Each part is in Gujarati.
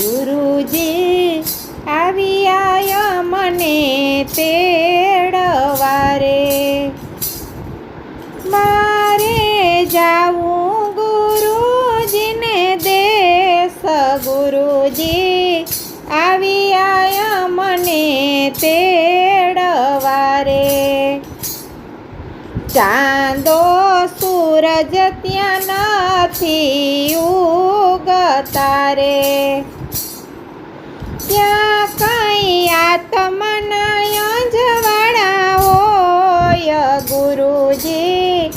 ગુરુજી આવી આયા મને તેડવા રે, મારે જાવું ગુરુજીને દેશ, ગુરુજી આવી આયા મને તેડવા રે। ચાંદો સૂરજ ત્યાં નથી ઉગતા રે, ત્યાં કઈ આત્મના અંજવાળા હોય, ગુરુજી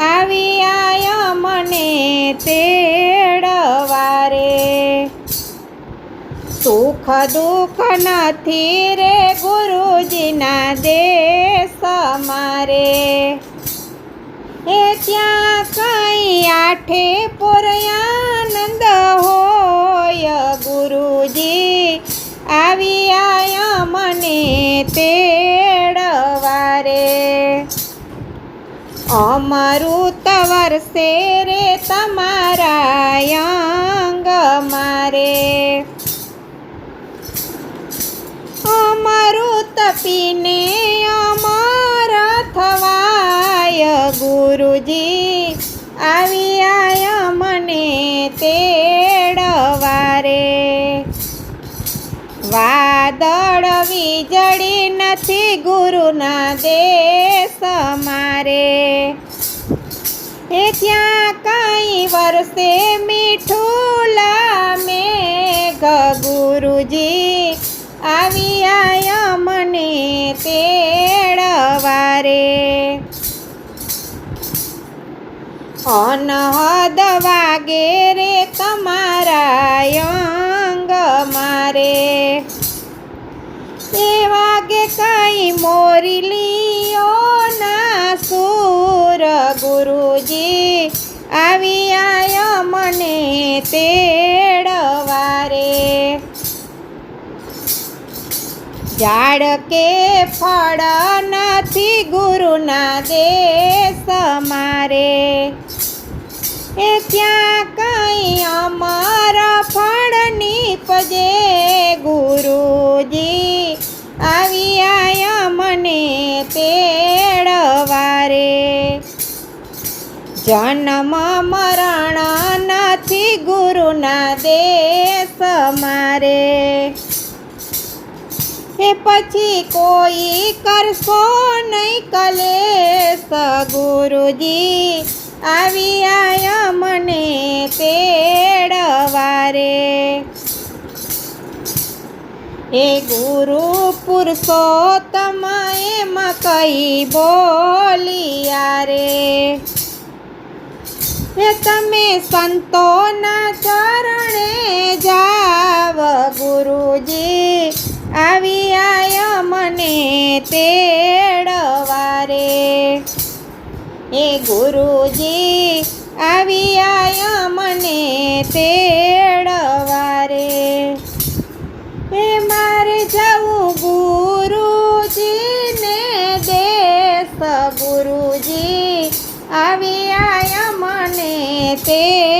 આવી આયા મને તેડવા રે। સુખ દુઃખ નથી રે ગુરુજીના દેશ મારે, એ ત્યાં કઈ આઠે પોર આનંદ હોય, ગુરુજી આવી આયા મને તેડવા રે। અમૃત વરસે રે તમારા અંગ મારે, અમૃત પીને અમર થવાય, ગુરુજી આવી આયા મને તેડવા રે। વાદળ વીજળી નથી ગુરુના દેશ મારે, એ ત્યાં કઈ વરસે મીઠું મેઘ, ગુરુજી આવી આયા મને તેડવા રે। અનહદ વાગે રે તમારા અંગ મારે, એ વાગે કઈ મોરલીઓ ના સૂર, ગુરુજી આવી આયા મને તેડવા રે। ઝાડ કે ફળ નથી ગુરુના દેશ મારે, એ ત્યાં કઈ અમર ફળ નીપજે, ગુરુજી આવી આયા મને તેડવા રે। જન્મ મરણ નથી ગુરુના દેશ મારે, એ પછી કોઈ કરશો નહીં કલેશ, ગુરુજી આવી આયા મને તેડવા રે। એ ગુરુ પુરુષોત્તમ એમ કઈ બોલિયા રે, એ તમે સંતોના ચરણે જાવ, ગુરુજી આવી આયા મને તેડવા રે। એ ગુરુજી આવી આયા મને તેડવા રે, એ મારે જવું ગુરુજીને દેશ, ગુરુજી આવી આયા મને તેડવા રે।